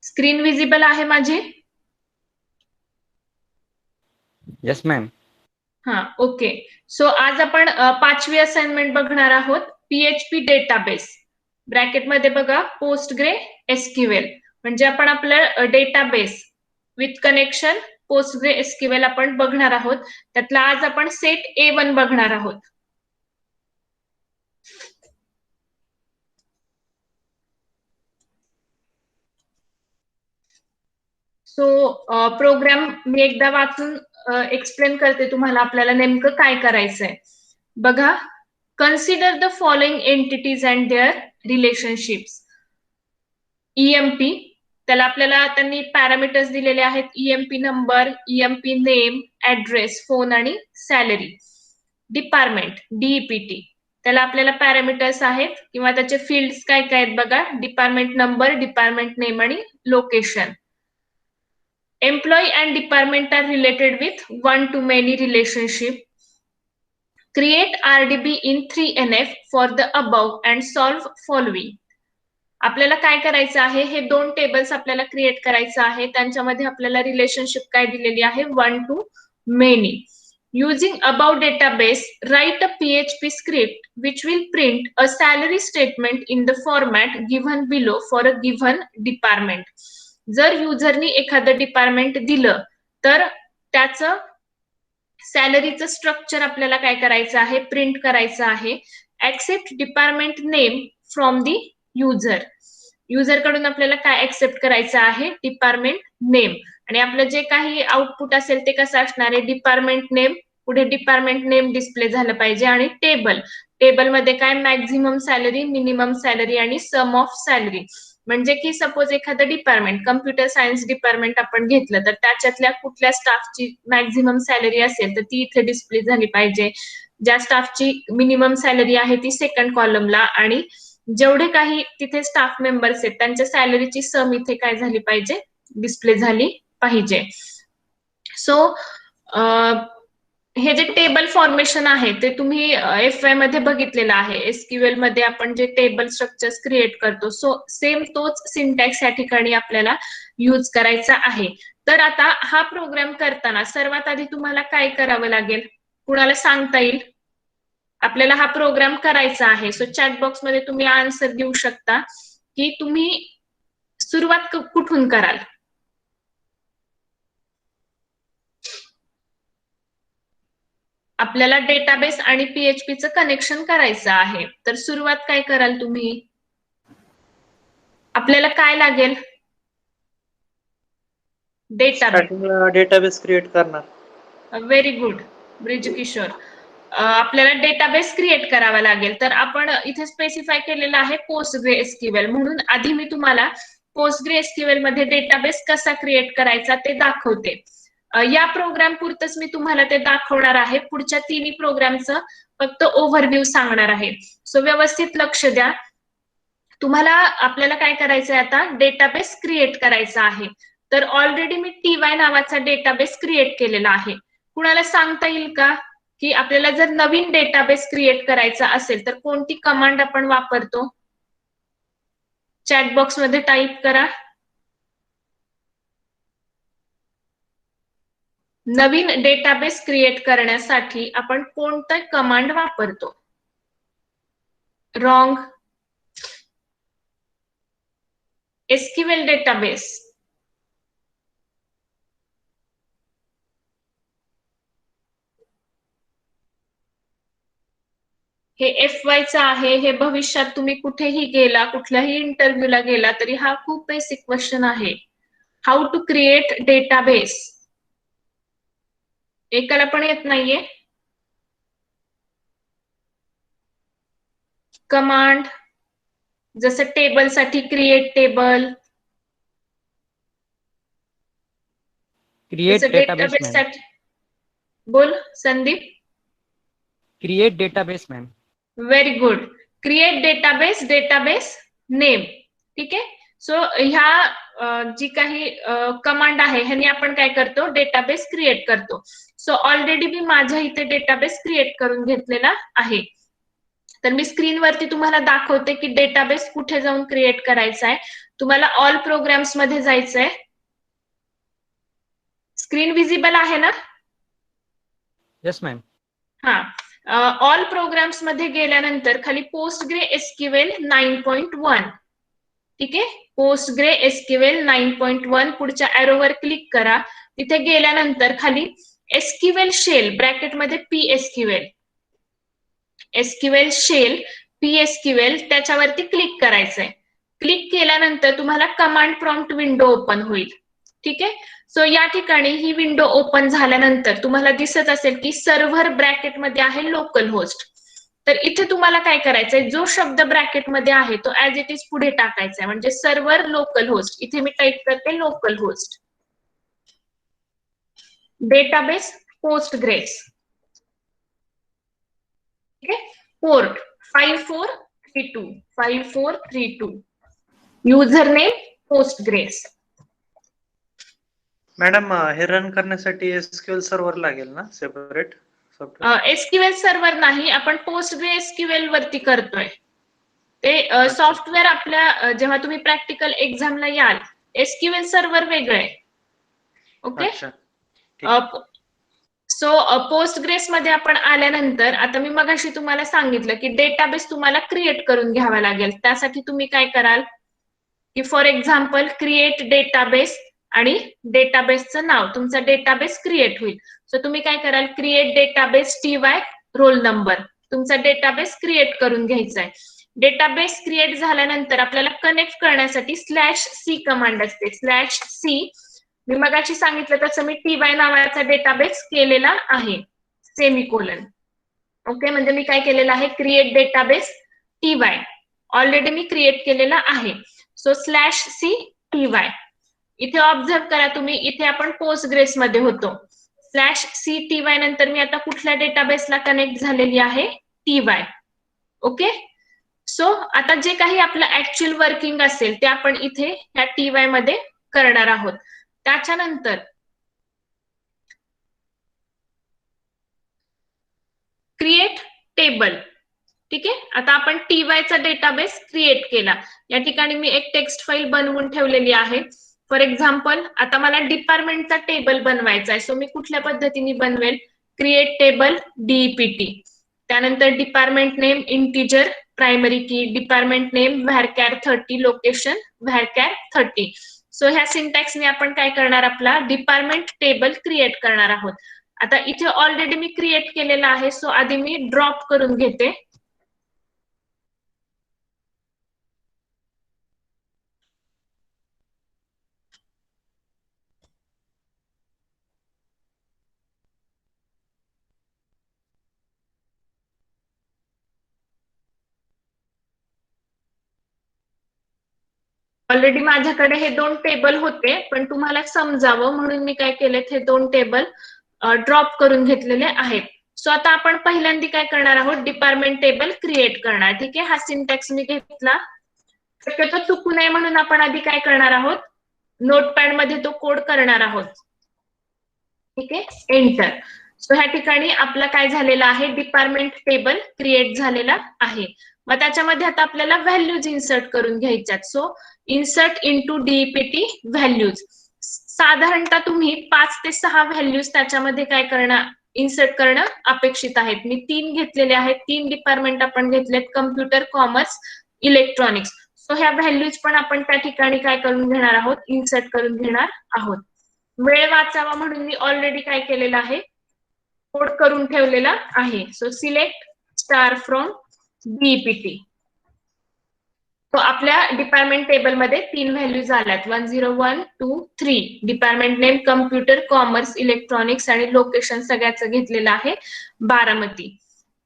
Screen visible आहे माझी? Yes ma'am. हा, ओके. सो आज आपण 5वी असाइनमेंट बघणार आहोत. PHP डेटाबेस ब्रॅकेटमध्ये बघा पोस्टग्रे एसक्यूएल, म्हणजे आपण आपलं डेटाबेस विथ कनेक्शन पोस्टग्रे एसक्यूएल आपण बघणार आहोत. त्यातला आज आपण सेट A1 बघणार आहोत. सो प्रोग्राम मी एकदा वाचून एक्सप्लेन करते तुम्हाला आपल्याला नेमकं काय करायचंय. बघा, consider the following entities and their relationships. EMP, त्याला आपल्याला त्यांनी पॅरामीटर्स दिलेले आहेत. EMP number, EMP name, address, phone आणि सॅलरी. डिपार्टमेंट DEPT, त्याला आपल्याला पॅरामीटर्स आहेत किंवा त्याचे फील्ड्स काय काय आहेत बघा. डिपार्टमेंट नंबर, डिपार्टमेंट नेम आणि location. Employee and department are related with one-to-many relationship. Create RDB in 3NF for the above and solve following. आपल्याला काय करायचं आहे, हे दोन टेबल्स आपल्याला क्रिएट करायचं आहे. त्यांच्यामध्ये आपल्याला रिलेशनशिप काय दिलेली आहे, one two many. Using above database, write a PHP script which will print a salary statement in the format given below for a given department. जर युजरनी एखादं डिपार्टमेंट दिलं तर त्याचं सॅलरीचं स्ट्रक्चर आपल्याला काय करायचं आहे, प्रिंट करायचं आहे. Accept department name from the user. User कडून आपल्याला काय ऍक्सेप्ट करायचं आहे, डिपार्टमेंट नेम. आणि आपलं जे काही आउटपुट असेल ते कसं असणार आहे, डिपार्टमेंट नेम, पुढे डिपार्टमेंट नेम डिस्प्ले झालं पाहिजे. आणि टेबलमध्ये काय, मॅक्झिमम सॅलरी, मिनिमम सॅलरी आणि सम ऑफ सॅलरी. म्हणजे की सपोज एखादं डिपार्टमेंट, कम्प्युटर सायन्स डिपार्टमेंट आपण घेतलं तर त्याच्यातल्या कुठल्या स्टाफची मॅक्झिमम सॅलरी असेल तर ती इथे डिस्प्ले झाली पाहिजे. ज्या स्टाफची मिनिमम सॅलरी आहे ती सेकंड कॉलमला, आणि जेवढे काही तिथे स्टाफ मेंबर्स आहेत त्यांच्या सॅलरीची सम इथे काय झाली पाहिजे, डिस्प्ले झाली पाहिजे. सो हे जे टेबल फॉर्मेशन आहे ते तुम्ही FY मध्ये बघितलेलं आहे. SQL मध्ये आपण जे टेबल स्ट्रक्चर्स क्रिएट करतो, सो सेम तोच सिंटॅक्स या ठिकाणी आपल्याला यूज करायचा आहे. तर आता हा प्रोग्राम करताना सर्वात आधी तुम्हाला काय करावं लागेल, कुणाला सांगता येईल? आपल्याला हा प्रोग्राम करायचा आहे. सो चॅट बॉक्स मध्ये तुम्ही आन्सर देऊ शकता की तुम्ही सुरुवात कुठून कराल. आपल्याला डेटाबेस आणि PHPचं कनेक्शन करायचं आहे. तर सुरुवात काय कराल तुम्ही? आपल्याला काय लागेल? डेटाबेस क्रिएट करणार. Very good Brij Kishore. आपल्याला डेटाबेस क्रिएट करावा लागेल. तर आपण इथे स्पेसिफाय केलेलं आहे पोस्टग्रे एसक्यूएल, म्हणून आधी मी तुम्हाला पोस्टग्रे एसक्यूएल मध्ये डेटाबेस कसा क्रिएट करायचा ते दाखवते. या प्रोग्राम पुरतच मी तुम्हाला ते दाखवणार आहे. पुढच्या तिन्ही प्रोग्रामचं फक्त ओव्हरव्ह्यू सांगणार आहे. सो व्यवस्थित लक्ष द्या. तुम्हाला आपल्याला काय करायचंय, आता डेटाबेस क्रिएट करायचा आहे. तर ऑलरेडी मी TY नावाचा डेटाबेस क्रिएट केलेला आहे. कुणाला सांगता येईल का की आपल्याला जर नवीन डेटाबेस क्रिएट करायचा असेल तर कोणती कमांड आपण वापरतो? चॅट बॉक्स मध्ये टाईप करा. नवीन डेटाबेस क्रिएट करण्यासाठी आपण कोणता कमांड वापरतो? रॉंग. SQL database. हे FYचं आहे. हे भविष्यात तुम्ही कुठेही गेला, कुठल्याही इंटरव्ह्यूला गेला तरी हा खूप बेसिक क्वेश्चन आहे. How to create database. एकाला पण येत नाहीये. कमांड जसं टेबल साठी create table, create database ma'am. बोल Sandeep. Create database ma'am. Very good. Create database, database name. ठीक आहे. सो ह्या जी काही कमांड आहे ह्याने आपण काय करतो, डेटाबेस क्रिएट करतो. सो ऑलरेडी मी माझ्या इथे डेटाबेस क्रिएट करून घेतलेला आहे. तर मी स्क्रीनवरती तुम्हाला दाखवते की डेटाबेस कुठे जाऊन क्रिएट करायचा आहे. तुम्हाला ऑल प्रोग्राम्स मध्ये जायचंय. स्क्रीन विजिबल आहे ना? Yes, ma'am. हा, ऑल प्रोग्राम्स मध्ये गेल्यानंतर खाली पोस्टग्रे एसक्यूएल 9.1, ठीक आहे. पोस्टग्रे एसक्यूएल 9.1 पुढच्या एरोवर क्लिक करा. तिथे गेल्यानंतर खाली एसक्यूएल शेल ब्रॅकेटमध्ये पीएसक्यूएल, एसक्यूएल शेल पीएसक्यूएल त्याच्यावरती क्लिक करायचंय. क्लिक केल्यानंतर तुम्हाला कमांड प्रॉम्प्ट विंडो ओपन होईल, ठीक आहे. सो या ठिकाणी ही विंडो ओपन झाल्यानंतर तुम्हाला दिसत असेल की सर्व्हर ब्रॅकेटमध्ये आहे लोकल होस्ट. तर इथे तुम्हाला काय करायचंय, जो शब्द ब्रॅकेटमध्ये आहे तो ऍज इट इज पुढे टाकायचा आहे. म्हणजे सर्व्हर लोकल होस्ट, इथे मी टाईप करते local host. Database Postgres, port 5432, 5432, user name Postgres. Madam हे रन करण्यासाठी एसक्यूएल सर्व्हर लागेल ना सेपरेट सॉफ्टवेअर? एसक्यूएल सर्व्हर नाही, आपण पोस्टग्रे एसक्यूएल वरती करतोय. ते सॉफ्टवेअर आपल्या जेव्हा तुम्ही प्रॅक्टिकल एक्झामला याल, एसक्यूएल सर्व्हर वेगळं आहे. ओके. सो पोस्टग्रेस मध्ये आपण आल्यानंतर आता मी मगाशी तुम्हाला सांगितलं की डेटाबेस तुम्हाला क्रिएट करून घ्यावा लागेल. त्यासाठी तुम्ही काय कराल की फॉर एक्झाम्पल क्रिएट डेटाबेस आणि डेटाबेसचं नाव, तुमचा डेटाबेस क्रिएट होईल. सो तुम्ही काय कराल, create database TY roll number, तुमचा डेटाबेस क्रिएट करून घ्यायचा आहे. डेटाबेस क्रिएट झाल्यानंतर आपल्याला कनेक्ट करण्यासाठी /C कमांड असते. /C मी मगाशी सांगितलं तसं मी TY नावाचा डेटाबेस केलेला आहे, सेमिकोलन. ओके, म्हणजे मी काय केलेलं आहे, क्रिएट डेटाबेस TY ऑलरेडी मी क्रिएट केलेला आहे. सो /C TY इथे ऑब्झर्व करा तुम्ही, इथे आपण पोस्टग्रेस मध्ये होतो. /C TY नंतर मी आता कुठल्या डेटाबेसला कनेक्ट झालेली आहे, TY. ओके. सो आता जे काही आपलं ऍक्च्युअल वर्किंग असेल ते आपण इथे ह्या TY मध्ये करणार आहोत. त्याच्यानंतर क्रिएट टेबल, ठीक आहे. आता आपण TY चा डेटाबेस क्रिएट केला. या ठिकाणी मी एक टेक्स्ट फाईल बनवून ठेवलेली आहे. फॉर एक्झाम्पल आता मला डिपार्टमेंटचा टेबल बनवायचा आहे. सो मी कुठल्या पद्धतीने बनवेल, क्रिएट टेबल DEPT, त्यानंतर डिपार्टमेंट नेम इंटिजर प्रायमरी की, department name varchar 30, location varchar 30. So ह्या सिंटॅक्सने आपण काय करणार, आपला डिपार्टमेंट टेबल क्रिएट करणार आहोत. आता इथे ऑलरेडी मी क्रिएट केलेला आहे. सो आधी मी ड्रॉप करून घेते. ऑलरेडी माझ्याकडे हे 2 टेबल होते, पण तुम्हाला समजावं म्हणून मी काय केले, हे 2 टेबल ड्रॉप करून घेतलेले आहेत. सो आता आपण पहिल्यांदा काय करणार आहोत, डिपार्टमेंट टेबल क्रिएट करणार. ठीक आहे, हा सिंटॅक्स मी घेतला. शक्यतो चुकू नये म्हणून आपण आधी काय करणार आहोत, नोटपॅड मध्ये तो कोड करणार आहोत. ठीक आहे, एंटर. सो ह्या ठिकाणी आपलं काय झालेलं आहे, डिपार्टमेंट टेबल क्रिएट झालेला आहे. मग त्याच्यामध्ये आता आपल्याला व्हॅल्यूज इन्सर्ट करून घ्यायच्यात. So insert into DEPT values. साधारणतः तुम्ही 5 ते 6 व्हॅल्यूज त्याच्यामध्ये काय करणं, इन्सर्ट करणं अपेक्षित आहेत. मी 3 घेतलेले आहेत. 3 डिपार्टमेंट आपण घेतलेत, कम्प्युटर, कॉमर्स, इलेक्ट्रॉनिक्स. सो ह्या व्हॅल्यूज पण आपण त्या ठिकाणी काय करून घेणार आहोत, इन्सर्ट करून घेणार आहोत. वेळ वाचावा म्हणून मी ऑलरेडी काय केलेलं आहे, कोड करून ठेवलेला आहे. So select star from DEPT. तो आपल्या डिपार्टमेंट टेबल मध्ये 3 व्हॅल्यूज आल्यात, 1 0 1 2 3. Department name computer, commerce, electronics आणि लोकेशन सगळ्याचं घेतलेलं आहे बारामती.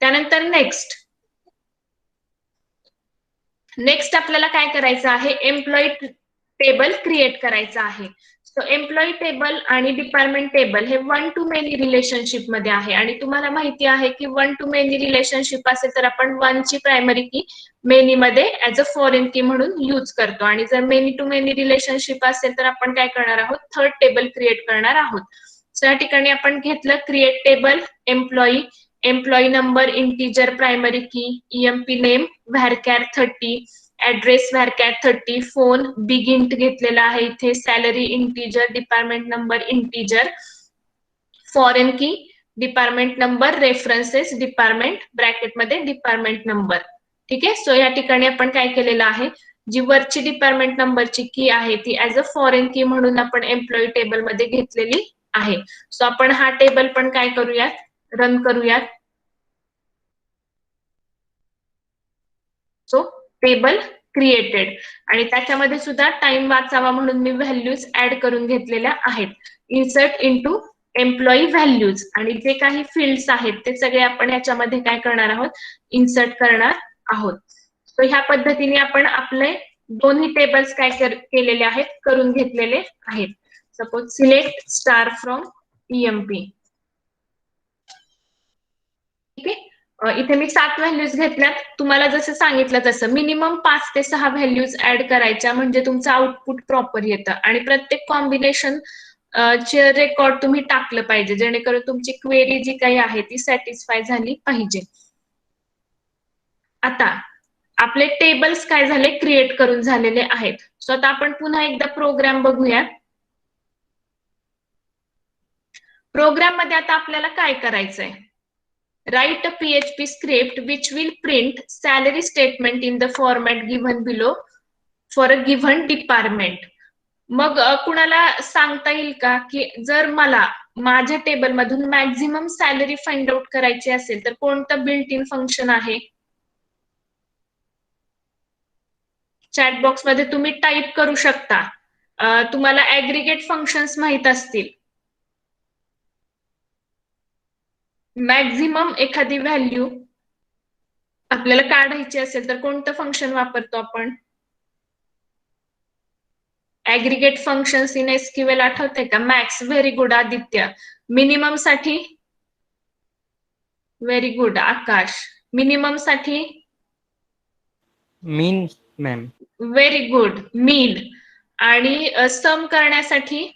त्यानंतर नेक्स्ट आपल्याला काय करायचं आहे, एम्प्लॉई टेबल क्रिएट करायचं आहे. सो एम्प्लॉई टेबल आणि डिपार्टमेंट टेबल हे 1 to many रिलेशनशिप मध्ये आहे. आणि तुम्हाला माहिती आहे की 1 to many रिलेशनशिप असेल तर आपण 1 ची प्रायमरी की मेनी मध्ये ऍज अ फॉरेन की म्हणून यूज करतो. आणि जर मेनी टू मेनी रिलेशनशिप असेल तर आपण काय करणार आहोत, थर्ड टेबल क्रिएट करणार आहोत. सो या ठिकाणी आपण घेतलं create table employee employee number integer primary key, EMP name varchar 30, address varchar 30, phone big int घेतलेला आहे इथे, salary integer, department number integer, foreign key, department number, references department, ब्रॅकेटमध्ये डिपार्टमेंट नंबर. ठीक आहे. सो या ठिकाणी आपण काय केलेलं आहे, जी वरची डिपार्टमेंट नंबरची की आहे ती ऍज अ फॉरेन की म्हणून आपण एम्प्लॉई टेबल मध्ये घेतलेली आहे. सो आपण हा टेबल पण काय करूयात, रन करूयात. सो टेबल क्रिएटेड आणि त्याच्यामध्ये सुद्धा टाइम वाचावा म्हणून मी व्हॅल्यूज ऍड करून घेतलेल्या आहेत. इन्सर्ट इनटू एम्प्लॉई व्हॅल्यूज आणि जे काही फील्ड्स आहेत ते सगळे आपण याच्यामध्ये काय करणार आहोत, इन्सर्ट करणार आहोत. सो ह्या पद्धतीने आपण आपले दोन्ही टेबल्स काय केलेले आहेत, करून घेतलेले आहेत. Suppose select star from EMP. ठीक आहे. इथे मी 7 व्हॅल्यूज घेतल्यात. तुम्हाला जसं सांगितलं तसं मिनिमम 5 ते 6 व्हॅल्यूज ऍड करायच्या म्हणजे तुमचं आउटपुट प्रॉपर येतं आणि प्रत्येक कॉम्बिनेशन चे रेकॉर्ड तुम्ही टाकलं पाहिजे जेणेकरून तुमची क्वेरी जी काही आहे ती सॅटिस्फाय झाली पाहिजे. आता आपले टेबल्स काय झाले, क्रिएट करून झालेले आहेत. सो आता आपण पुन्हा एकदा प्रोग्राम बघूया. प्रोग्राम मध्ये आता आपल्याला काय करायचंय, write a PHP script which will print salary statement in the format given below for a given department. मग कुणाला सांगता येईल का की जर मला माझ्या टेबल मधून मॅक्झिमम सॅलरी फाइंड आउट करायची असेल तर कोणतं बिल्ट इन फंक्शन आहे? चॅट बॉक्स मध्ये तुम्ही टाईप करू शकता. तुम्हाला ऍग्रीगेट फंक्शन्स माहित असतील. मॅक्झिमम एखादी व्हॅल्यू आपल्याला काढायची असेल तर कोणतं फंक्शन वापरतो आपण? ऍग्रीगेट फंक्शन्स इन SQL आठवते का? Max. Very good Aditya. Minimum साठी? व्हेरी गुड आकाश. मिनिमम साठी? मीन मॅम. व्हेरी गुड मीन. आणि सम करण्यासाठी?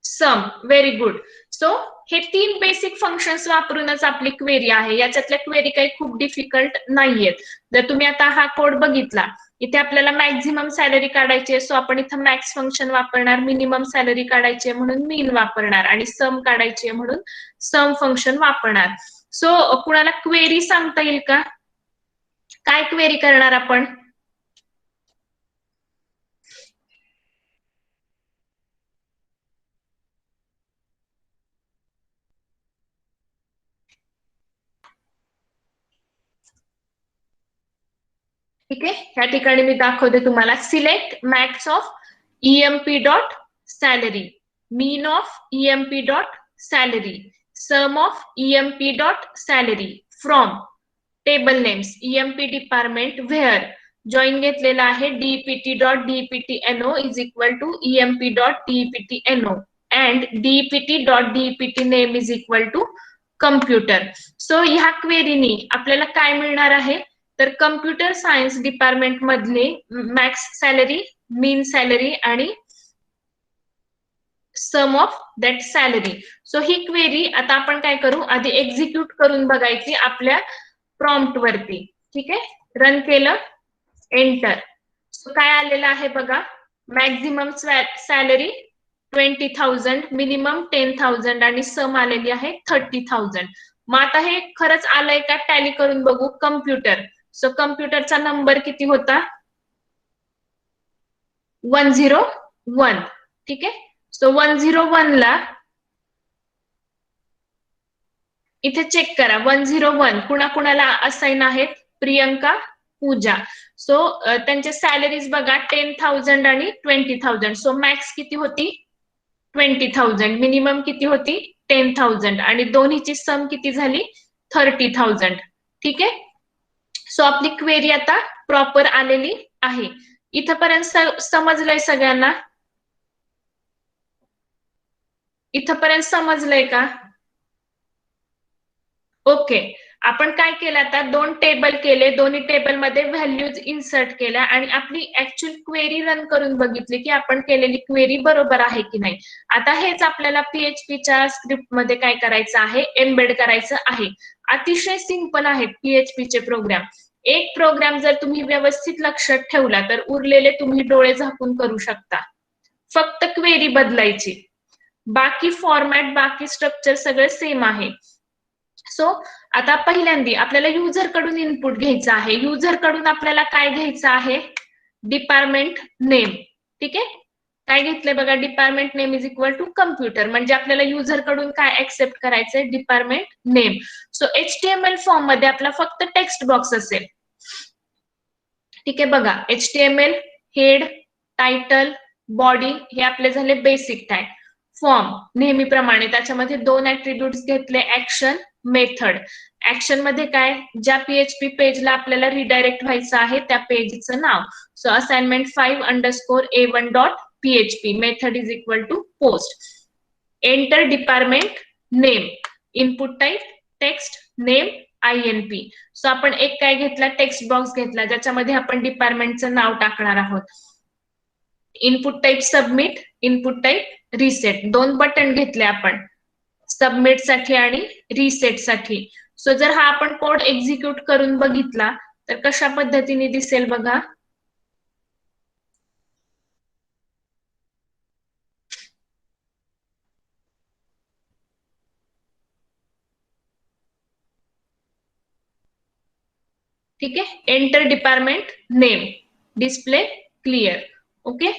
सम. Very good. सो हे 3 बेसिक फंक्शन्स वापरूनच आपली क्वेरी आहे. याच्यातल्या क्वेरी काही खूप डिफिकल्ट नाहीयेत. जर तुम्ही आता हा कोड बघितला, इथे आपल्याला मॅक्झिमम सॅलरी काढायची आहे, सो आपण इथं मॅक्स फंक्शन वापरणार, मिनिमम सॅलरी काढायची आहे म्हणून मीन वापरणार आणि सम काढायची आहे म्हणून सम फंक्शन वापरणार. सो कुणाला क्वेरी सांगता येईल का? काय क्वेरी करणार आपण? ठीक आहे. या ठिकाणी मी दाखवते तुम्हाला. Select max of EMP dot salary, mean of EMP dot salary, sum of EMP dot salary from table names EMP department where join घेतलेला आहे DEPT dot DEPTNO is equal to EMP dot DEPTNO and DEPT dot DEPT name is equal to computer. So ह्या क्वेरीनी आपल्याला काय मिळणार आहे तर computer science department मधले मॅक्स सॅलरी, मीन सॅलरी आणि sum of that salary. So he query आता आपण काय करू, आधी एक्झिक्यूट करून बघायची आपल्या प्रॉम्प्ट वरती. ठीक आहे. रन केलं, एंटर. सो काय आलेलं आहे बघा, मॅक्झिमम सॅलरी 20,000, मिनिमम 10,000 आणि सम आलेली आहे 30,000. मग आता हे खरंच आलंय का टॅली करून बघू. कम्प्युटर. सो कम्प्युटरचा नंबर किती होता? 101. ठीक आहे. सो 101 ला इथे चेक करा. 101 कुणाकुणाला असाइन आहेत? प्रियंका, पूजा. सो त्यांचे सॅलरीज बघा 10,000 आणि 20,000. सो मॅक्स किती होती? 20,000. मिनिमम किती होती? 10,000 आणि दोन्हीची सम किती झाली? 30,000. ठीक आहे. सो आपली क्वेरी आता प्रॉपर आलेली आहे. इथपर्यंत समजलंय सगळ्यांना? इथपर्यंत समजलंय का? ओके. आपण काय केलं आता 2 टेबल केले, दोन्ही टेबलमध्ये व्हॅल्यूज इन्सर्ट केल्या आणि आपली ऍक्च्युअल क्वेरी रन करून बघितली की आपण केलेली क्वेरी बरोबर आहे की नाही. आता हेच आपल्याला PHPच्या स्क्रिप्टमध्ये काय करायचं आहे, एम्बेड करायचं आहे. अतिशय सिंपल आहेत PHPचे प्रोग्राम. एक प्रोग्राम जर तुम्ही व्यवस्थित लक्षात ठेवला तर उरलेले तुम्ही डोळे झाकून करू शकता. फक्त क्वेरी बदलायची, बाकी फॉर्मॅट बाकी स्ट्रक्चर सगळं सेम आहे. सो आता पहिल्यांदा आपल्याला युजर कडून इनपुट घ्यायचं आहे. युजर कडून आपल्याला काय घ्यायचं आहे, डिपार्टमेंट नेम. ठीक आहे, काय घेतलंय बघा, department name is equal to computer. म्हणजे आपल्याला युजर कडून काय ऍक्सेप्ट करायचंय, department name. So HTML form मध्ये आपला फक्त टेक्स्ट बॉक्स असेल. ठीक आहे बघा, HTML हेड, टायटल, बॉडी हे आपले झाले बेसिक टॅग. फॉर्म नेहमीप्रमाणे त्याच्यामध्ये 2 ऍट्रिब्यूट्स घेतले, ऍक्शन, मेथड. ऍक्शन मध्ये काय, ज्या PHP पेजला आपल्याला रिडायरेक्ट व्हायचं आहे त्या पेजचं नाव. So assignment 5_A1.php. Method is equal to post. Enter department name. Input type text, name INP. So आपण एक काय घेतला, टेक्स्ट बॉक्स घेतला ज्याच्यामध्ये आपण डिपार्टमेंटचं नाव टाकणार आहोत. Input type submit, input type reset. 2 button घेतले आपण, सबमिट साठी आणि रिसेट साठी. सो जर हा आपण कोड एक्झिक्यूट करून बघितला तर कशा पद्धतीने दिसेल बघा. ठीक आहे, enter department name, display clear. Okay,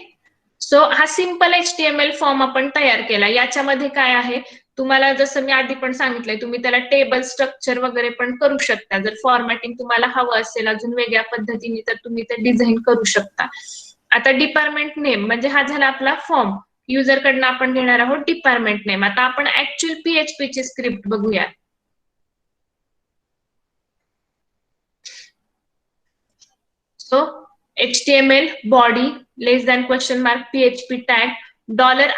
so हा सिंपल HTML फॉर्म आपण तयार केला. याच्यामध्ये काय आहे, तुम्हाला जसं मी आधी पण सांगितलंय, तुम्ही त्याला टेबल स्ट्रक्चर वगैरे पण करू शकता. जर फॉर्मॅटिंग तुम्हाला हवं असेल अजून वेगळ्या पद्धतीने तर तुम्ही ते डिझाईन करू शकता. आता डिपार्टमेंट नेम म्हणजे हा झाला आपला फॉर्म. युजर कडनं आपण घेणार आहोत डिपार्टमेंट नेम. आता आपण ऍक्च्युअल PHP ची स्क्रिप्ट बघूया. So HTML body less than question mark PHP tag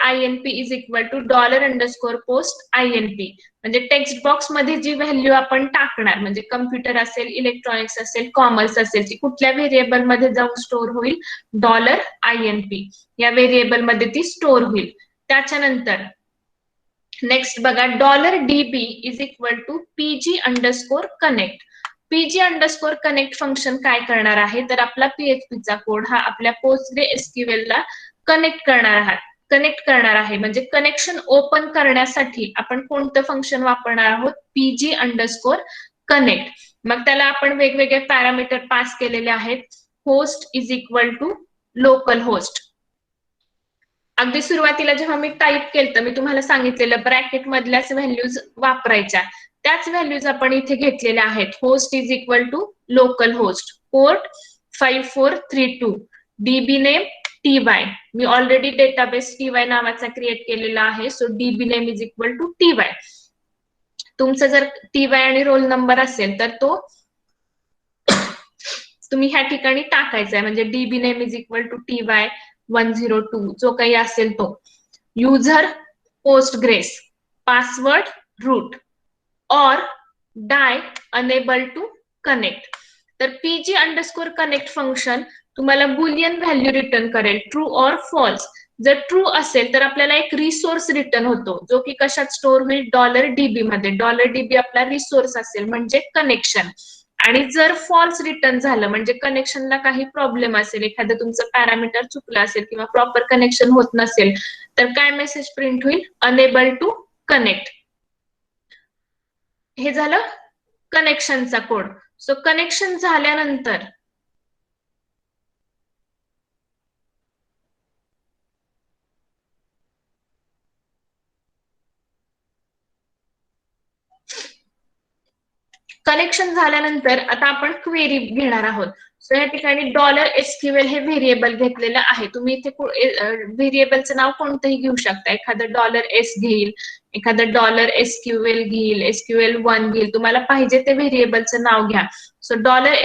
$INP is equal to $_post INP. म्हणजे टेक्स्ट बॉक्स मध्ये जी व्हॅल्यू आपण टाकणार, म्हणजे कम्प्युटर असेल, इलेक्ट्रॉनिक्स असेल, कॉमर्स असेल, ती कुठल्या व्हेरिएबल मध्ये जाऊन स्टोअर होईल, $INP या व्हेरिएबल मध्ये ती स्टोअर होईल. त्याच्यानंतर नेक्स्ट बघा, $DB is equal to PG_connect. PG_connect function काय करणार आहे, तर आपला PHPचा कोड हा आपल्या PostgreSQL ला कनेक्ट करणार आहे. म्हणजे कनेक्शन ओपन करण्यासाठी आपण कोणतं फंक्शन वापरणार आहोत, PG_connect. मग त्याला आपण वेगवेगळे पॅरामीटर पास केलेले आहेत. Host is equal to local host. अगदी सुरुवातीला जेव्हा मी टाईप केलं मी तुम्हाला सांगितलेलं ब्रॅकेट मधल्याच व्हॅल्यूज वापरायच्या, त्याच व्हॅल्यूज आपण इथे घेतलेल्या आहेत. Host is equal to local host, port 5432, DB name TY. मी ऑलरेडी डेटाबेस TY नावाचा क्रिएट केलेला आहे. So DB name is equal to TY. तुमचं जर TY आणि रोल नंबर असेल तर तो तुम्ही ह्या ठिकाणी टाकायचा आहे. म्हणजे DB name is equal to TY 102 जो काही असेल तो. युजर पोस्टग्रेस, पासवर्ड रूट, और डाय अनेबल टू कनेक्ट. तर PG_connect फंक्शन तुम्हाला बुलियन व्हॅल्यू रिटर्न करेल, ट्रू और फॉल्स. जर ट्रू असेल तर आपल्याला एक रिसोर्स रिटर्न होतो, जो की कशात स्टोअर होईल, $DB मध्ये. $DB आपला रिसोर्स असेल म्हणजे कनेक्शन. आणि जर फॉल्स रिटर्न झालं म्हणजे कनेक्शनला काही प्रॉब्लेम असेल, एखादं तुमचं पॅरामीटर चुकलं असेल किंवा प्रॉपर कनेक्शन होत नसेल तर काय मेसेज प्रिंट होईल, अनेबल टू कनेक्ट. हे झालं कनेक्शनचा कोड. सो कनेक्शन झाल्यानंतर आता आपण क्वेरी घेणार आहोत. सो या ठिकाणी $SQL हे व्हेरिएबल घेतलेलं आहे. तुम्ही इथे व्हेरिएबलचं नाव कोणतंही घेऊ शकता. एखादं $S घेईल, एखादं $SQL घेईल, SQL1 घेईल. तुम्हाला पाहिजे ते व्हेरिएबलचं नाव घ्या. So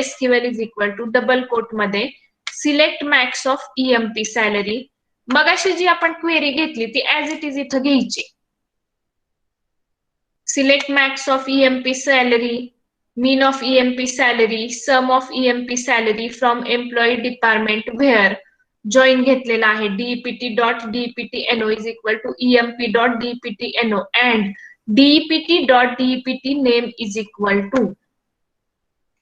$SQL is equal to double quote मध्ये select max of EMP salary. मग अशी जी आपण क्वेरी घेतली ती ऍज इट इज इथं घ्यायची. Select max of EMP salary mean of EMP salary, sum of EMP salary from employee department where join घेतलेला आहे DEPT.DEPTNO is equal to EMP.DEPTNO and DEPT.DEPT name is equal to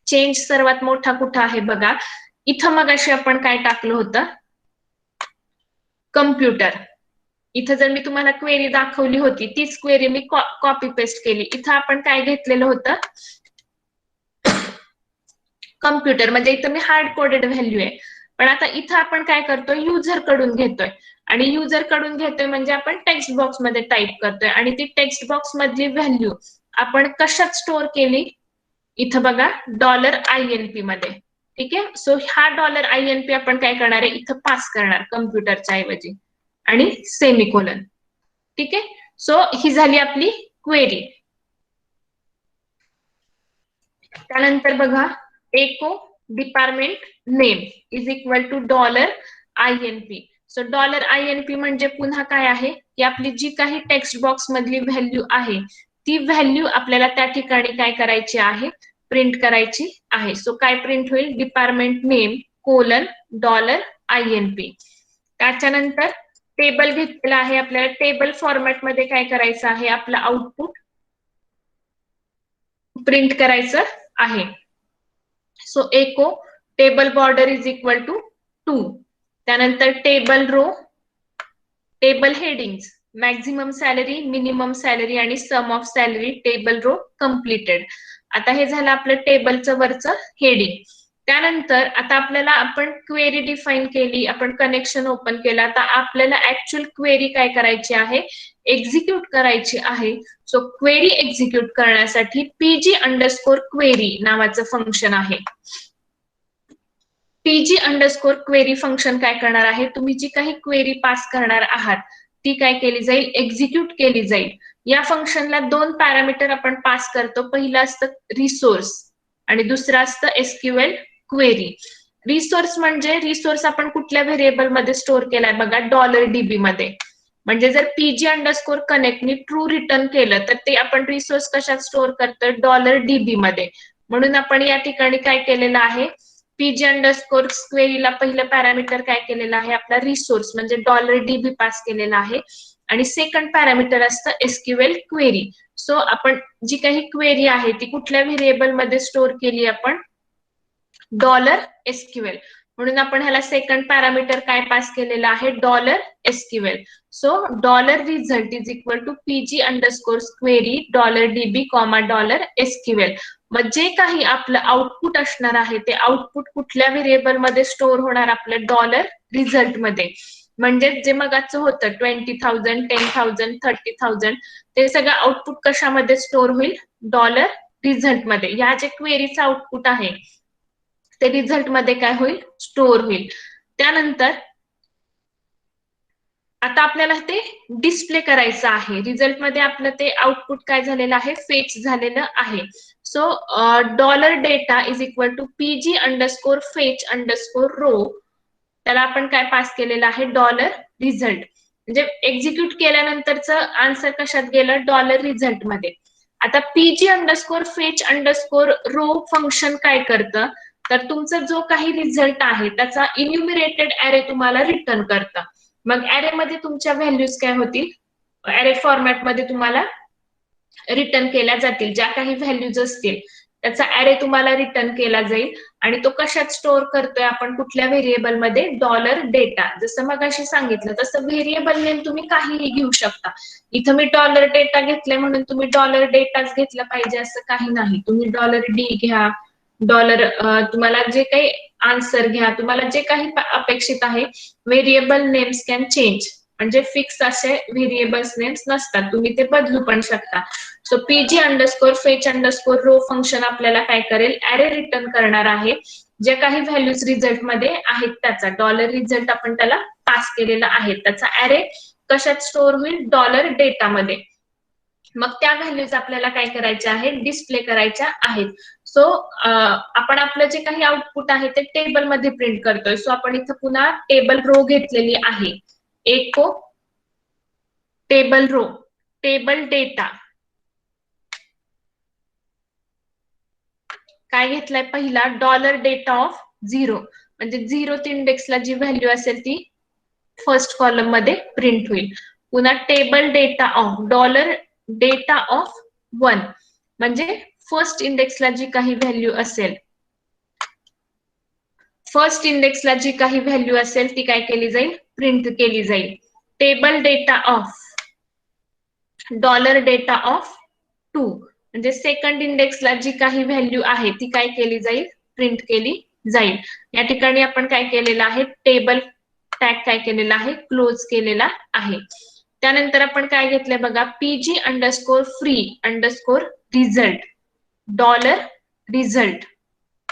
change सर्वात मोठा कुठं आहे बघा, इथं मगाशी आपण काय टाकलं होतं, कम्प्युटर. इथं जर मी तुम्हाला क्वेरी दाखवली होती तीच क्वेरी मी कॉपी पेस्ट केली. इथं आपण काय घेतलेलं होतं, कम्प्युटर. म्हणजे इथं मी हार्ड कोडेड व्हॅल्यू आहे, पण आता इथं आपण काय करतोय, युजर कडून घेतोय. आणि युजर कडून घेतोय म्हणजे आपण टेक्स्ट बॉक्स मध्ये टाईप करतोय आणि ती टेक्स्ट बॉक्स मधली व्हॅल्यू आपण कशात स्टोअर केली, इथं बघा $INP मध्ये. ठीक आहे. सो हा $INP आपण काय करणार आहे, इथं पास करणार कम्प्युटरच्या ऐवजी आणि सेमिकोलन. ठीक आहे. सो ही झाली आपली क्वेरी. त्यानंतर बघा, echo department name is equal to $INP. So $INP म्हणजे पुन्हा काय आहे की आपली जी काही टेक्स्ट बॉक्स मधली व्हॅल्यू आहे ती व्हॅल्यू आपल्याला त्या ठिकाणी काय करायची आहे, प्रिंट करायची आहे. सो काय प्रिंट होईल, डिपार्टमेंट नेम कोलन $INP. त्याच्यानंतर टेबल घेतलेला आहे आपल्याला, टेबल फॉर्मॅट मध्ये काय करायचं आहे, आपलं आउटपुट प्रिंट करायचं आहे. So echo table border is equal to 2. त्यानंतर table row, table headings maximum salary, minimum salary आणि sum of salary, table row completed. आता हे झालं आपलं टेबलचं वरचं हेडिंग. त्यानंतर आता आपल्याला आपण क्वेरी डिफाईन केली, आपण कनेक्शन ओपन केला. आता आपल्याला ऍक्च्युअल क्वेरी काय करायची आहे, एक्झिक्यूट करायची आहे. सो क्वेरी एक्झिक्यूट करण्यासाठी PG_query नावाचं फंक्शन आहे. PG_query फंक्शन काय करणार आहे, तुम्ही जी काही क्वेरी पास करणार आहात ती काय केली जाईल, एक्झिक्यूट केली जाईल. या फंक्शनला 2 पॅरामीटर आपण पास करतो. पहिलं असतं रिसोर्स आणि दुसरं असतं SQL क्वेरी. रिसोर्स म्हणजे रिसोर्स आपण कुठल्या व्हेरिएबल मध्ये स्टोअर केलाय बघा, $DB मध्ये. म्हणजे जर PG_connect नी ट्रू रिटर्न केलं तर ते आपण रिसोर्स कशात स्टोअर करतोय, $DB मध्ये. म्हणून आपण या ठिकाणी काय केलेलं आहे, PG_query ला पहिलं पॅरामीटर काय केलेलं आहे, आपला रिसोर्स म्हणजे $DB पास केलेला आहे आणि सेकंड पॅरामीटर असतं SQL क्वेरी. सो आपण जी काही क्वेरी आहे ती कुठल्या व्हेरिएबल मध्ये स्टोअर केली आपण, $SQL. म्हणून आपण ह्याला सेकंड पॅरामीटर काय पास केलेला आहे, $SQL. So $result is equal to PG_query $DB, $SQL. मग जे काही आपलं आउटपुट असणार आहे ते आउटपुट कुठल्या व्हेरिएबल मध्ये स्टोअर होणार, आपल्या $result मध्ये. म्हणजे जे मगाचं होतं 20,000, 10,000, 30,000 ते सगळं आउटपुट कशामध्ये स्टोअर होईल, $result मध्ये. या जे क्वेरीचं आउटपुट आहे ते रिझल्ट मध्ये काय होईल, स्टोअर होईल. त्यानंतर आता आपल्याला ते डिस्प्ले करायचं आहे. रिझल्ट मध्ये आपलं ते आउटपुट काय झालेलं आहे, फेच झालेलं आहे. So $data is equal to PG_fetch_row. त्याला आपण काय पास केलेलं आहे, $result. म्हणजे एक्झिक्यूट केल्यानंतरचं आन्सर कशात गेलं, $result मध्ये. आता PG_fetch_row फंक्शन काय करतं, तर तुमचा जो काही रिझल्ट आहे त्याचा इन्युमरेटेड ऍरे तुम्हाला रिटर्न करतं. मग ऍरे मध्ये तुमच्या व्हॅल्यूज काय होतील, ऍरे फॉर्मॅट मध्ये तुम्हाला रिटर्न केल्या जातील. ज्या काही व्हॅल्यूज असतील त्याचा ऍरे तुम्हाला रिटर्न केला जाईल आणि तो कशात स्टोअर करतोय आपण, कुठल्या व्हेरिएबल मध्ये, $data. जसं मगाशी सांगितलं तसं व्हेरिएबल नेम तुम्ही काहीही घेऊ शकता. इथं मी $data घेतले म्हणून तुम्ही $dataच घेतलं पाहिजे असं काही नाही. तुम्ही $D घ्या, तुम्हाला जे काही आन्सर घ्या, तुम्हाला जे काही अपेक्षित आहे. व्हेरिएबल नेम्स कॅन चेंज, म्हणजे फिक्स असे व्हेरिएबल्स नेम्स नसतात, तुम्ही ते बदलू पण शकता. सो PG_fetch_row फंक्शन आपल्याला काय करेल, ऍरे रिटर्न करणार आहे. जे काही व्हॅल्यूज रिझल्ट मध्ये आहेत त्याचा $result आपण त्याला पास केलेला आहे, त्याचा ऍरे कशात स्टोअर होईल, $data मध्ये. मग त्या व्हॅल्यूज आपल्याला काय करायच्या आहेत, डिस्प्ले करायच्या आहेत. सो आपण आपलं जे काही आउटपुट आहे ते टेबल मध्ये प्रिंट करतोय. सो आपण इथं पुन्हा टेबल रो घेतलेली आहे. एको टेबल रो, टेबल डेटा, काय घेतलाय पहिला डॉलर डेटा ऑफ 0 म्हणजे 0th इंडेक्सला जी व्हॅल्यू असेल ती फर्स्ट कॉलम मध्ये प्रिंट होईल. पुन्हा table data of dollar data of 1 म्हणजे फर्स्ट इंडेक्सला जी काही व्हॅल्यू असेल फर्स्ट इंडेक्सला जी काही व्हॅल्यू असेल ती काय केली जाईल प्रिंट केली जाईल. Table data of dollar data of 2 म्हणजे सेकंड इंडेक्सला जी काही व्हॅल्यू आहे ती काय केली जाईल प्रिंट केली जाईल. या ठिकाणी आपण काय केलेलं आहे टेबल टॅग काय केलेला आहे क्लोज केलेला आहे. त्यानंतर आपण काय घेतलंय बघा PG underscore free underscore result dollar result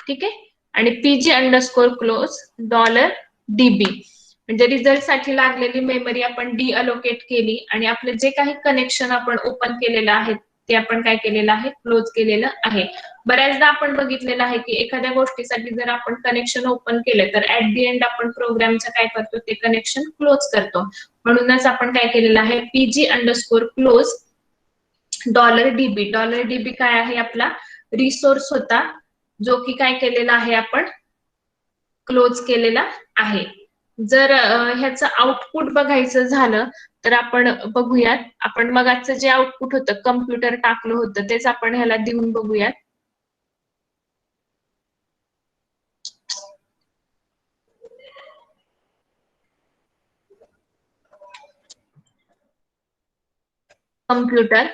ठीक आहे आणि PG underscore close dollar dB म्हणजे रिझल्ट साठी लागलेली मेमरी आपण डीअलोकेट केली आणि आपले जे काही कनेक्शन आपण ओपन केलेलं आहे ते आपण काय केलेलं आहे क्लोज केलेलं आहे. बऱ्याचदा आपण बघितलेलं आहे की एखाद्या गोष्टीसाठी जर आपण कनेक्शन ओपन केलं तर ऍट दी एंड आपण प्रोग्रामचं काय करतो ते कनेक्शन क्लोज करतो. म्हणूनच आपण काय केलेलं आहे PG underscore close dollar dB. Dollar dB काय आहे आपला रिसोर्स होता जो की काय केलेला आहे आपण क्लोज केलेला आहे. जर ह्याचं आउटपुट बघायचं झालं तर आपण बघूयात. आपण मगाचं जे आउटपुट होतं कम्प्युटर टाकलं होतं तेच आपण ह्याला देऊन बघूयात. कम्प्युटर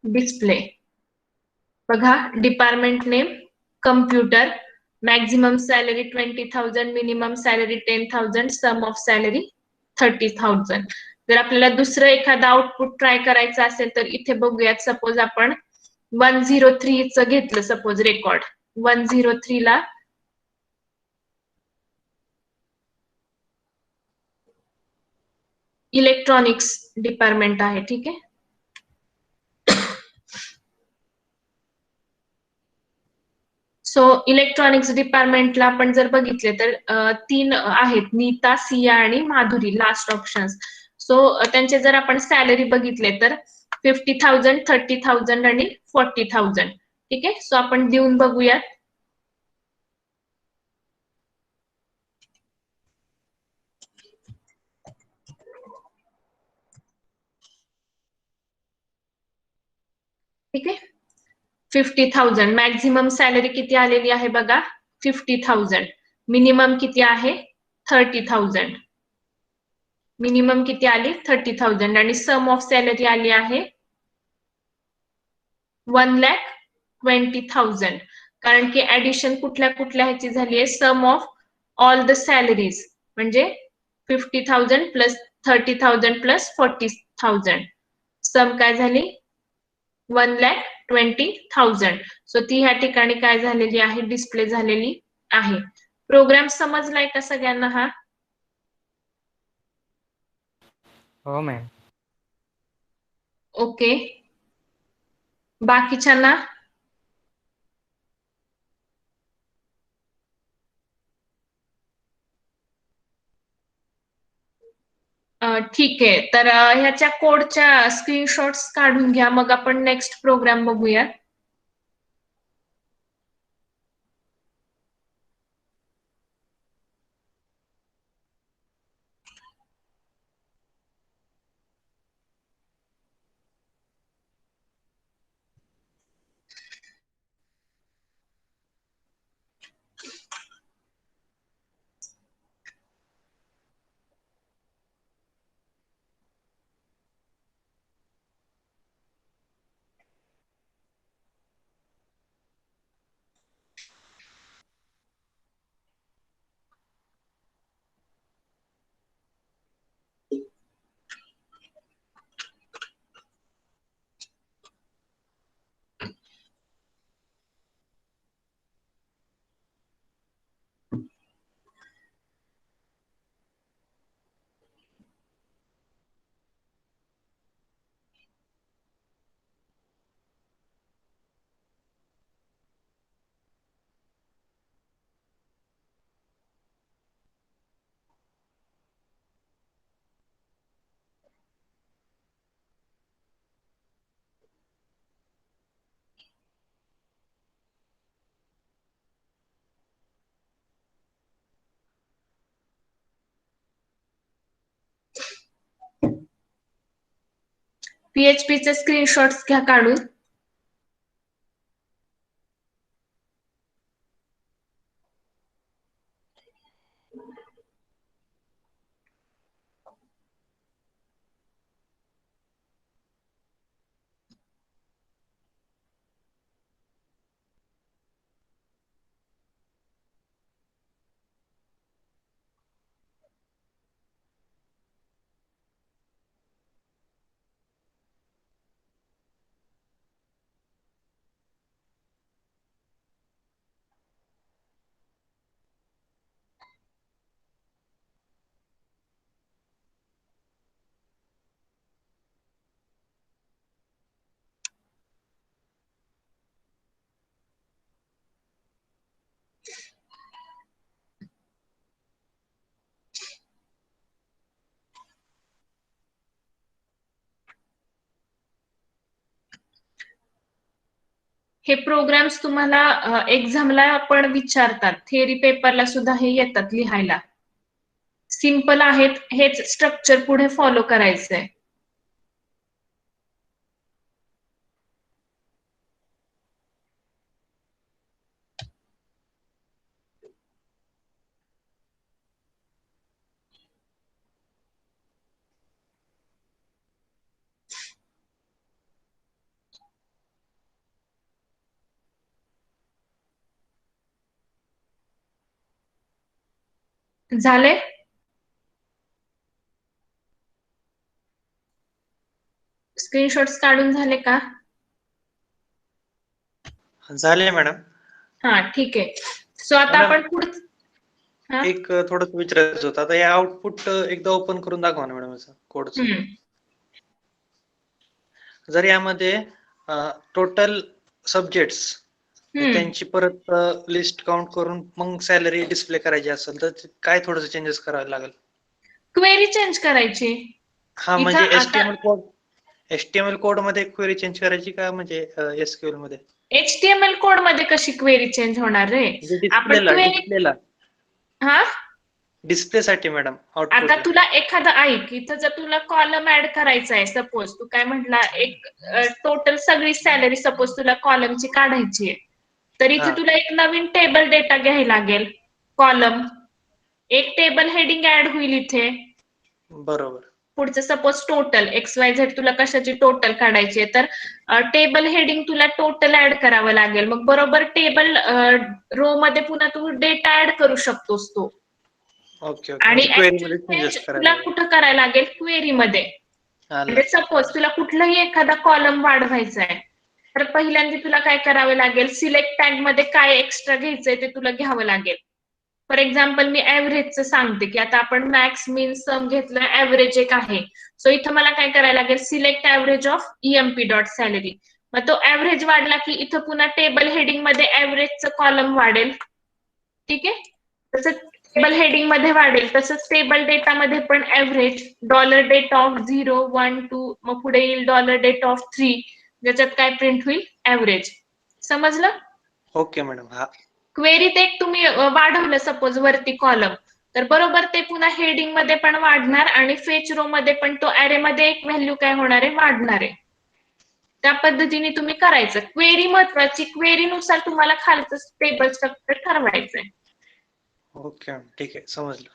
डिस्प्ले बघा department name computer maximum salary 20,000 minimum salary 10,000 sum of salary 30,000. जर आपल्याला दुसरं एखादं आउटपुट ट्राय करायचं असेल तर इथे बघूयात. सपोज आपण 103 च घेतलं सपोज रेकॉर्ड 103 ला इलेक्ट्रॉनिक्स डिपार्टमेंट आहे ठीक आहे. सो इलेक्ट्रॉनिक्स डिपार्टमेंटला आपण जर बघितले तर 3 आहेत नीता सिया आणि माधुरी लास्ट ऑप्शन्स. सो त्यांचे जर आपण सॅलरी बघितले तर 50,000 30,000 आणि 40,000 ठीक आहे. सो आपण देऊन बघूयात. ठीक आहे 50,000 मॅक्झिमम सॅलरी किती आलेली आहे बघा 50,000 मिनिमम किती आहे 30,000 मिनिमम किती आली 30,000 आणि सम ऑफ सॅलरी आली आहे 1,20,000 कारण की ऍडिशन कुठल्या कुठल्या ह्याची झाली आहे सम ऑफ ऑल द सॅलरीज म्हणजे 50,000 प्लस 30,000 प्लस 40,000 सम काय झाली 1,20,000. सो ती ह्या ठिकाणी काय झालेली आहे डिस्प्ले झालेली आहे. प्रोग्राम समजलाय का सगळ्यांना हा हो मॅम. ओके बाकीच्यांना ठीक आहे. तर ह्याच्या कोडच्या स्क्रीनशॉट्स काढून घ्या मग आपण नेक्स्ट प्रोग्राम बघूया. PHP चे स्क्रीनशॉट्स घ्या काढून. हे प्रोग्राम्स तुम्हाला एक्झामला पण विचारतात, थेअरी पेपरला सुद्धा हे येतात लिहायला. सिंपल आहेत, हेच स्ट्रक्चर पुढे फॉलो करायचंय. झाले? स्क्रीनशॉट्स काढून झाले का? झाले मॅडम. हा, ठीक आहे. सो आता मॅडम, आपण पुढे एक थोडं विचारायचं होतं. आता हे आउटपुट एकदा ओपन करून दाखवा ना मॅडम याचं कोडचं. जर यामध्ये टोटल सब्जेक्ट्स त्यांची परत लिस्ट काउंट करून मग सॅलरी डिस्प्ले करायची असेल तर काय थोडंसं चेंजेस करावे लागेल? क्वेरी चेंज करायची. हा, म्हणजे HTML कोड मध्ये क्वेरी चेंज करायची का म्हणजे SQL मध्ये? HTML कोड मध्ये कशी क्वेरी चेंज होणार रे? आपण डिस्प्लेला हा, डिस्प्लेसाठी मॅडम. आता तुला एखादा ऐक, इथं जर तुला कॉलम ऍड करायचा आहे, सपोज तू काय म्हटला, एक टोटल सगळी सॅलरी सपोज तुला कॉलमची काढायची आहे, तर इथे तुला एक नवीन टेबल डेटा घ्यायला लागेल, कॉलम. एक टेबल हेडिंग ऍड होईल इथे. बरोबर. पुढचं सपोज टोटल XYZ तुला कशाची टोटल काढायची आहे, तर टेबल हेडिंग तुला टोटल ऍड करावं लागेल. मग बरोबर टेबल रो मध्ये पुन्हा तू डेटा ऍड करू शकतोस तो. ओके. आणि क्वेरी मध्ये चेंजेस तुला कुठं करायला लागेल? क्वेरी मध्ये. म्हणजे सपोज तुला कुठलाही एखादा कॉलम वाढवायचा आहे, तर पहिल्यांदा तुला काय करावं लागेल? सिलेक्ट टॅग मध्ये काय एक्स्ट्रा घ्यायचंय ते तुला घ्यावं लागेल. फॉर एक्झाम्पल मी ऍव्हरेजचं सांगते की आता आपण मॅक्स, मीन, सम घेतलं, ऍव्हरेज एक आहे. सो इथं मला काय करायला लागेल? Select average of EMP dot salary. मग तो ऍव्हरेज वाढला की इथं पुन्हा टेबल हेडिंग मध्ये ऍव्हरेजचं कॉलम वाढेल. ठीक आहे? तसंच टेबल हेडिंग मध्ये वाढेल, तसंच टेबल डेटा मध्ये पण ऍव्हरेज, डॉलर डेट ऑफ 0, 1, 2, मग पुढे येईल डॉलर डेट ऑफ 3, ज्याच्यात काय प्रिंट होईल? ऍव्हरेज. समजलं? Okay madam. हा, क्वेरीत एक तुम्ही वाढवलं सपोज वरती कॉलम, तर बरोबर ते पुन्हा हेडिंग मध्ये पण वाढणार आणि फेच रो मध्ये पण तो ऍरे मध्ये एक व्हॅल्यू काय होणार आहे? वाढणार आहे. त्या पद्धतीने तुम्ही करायचं. क्वेरी महत्वाची, क्वेरीनुसार तुम्हाला खालचं टेबल स्ट्रक्चर ठरवायचंय. ओके, ठीक आहे, समजलं.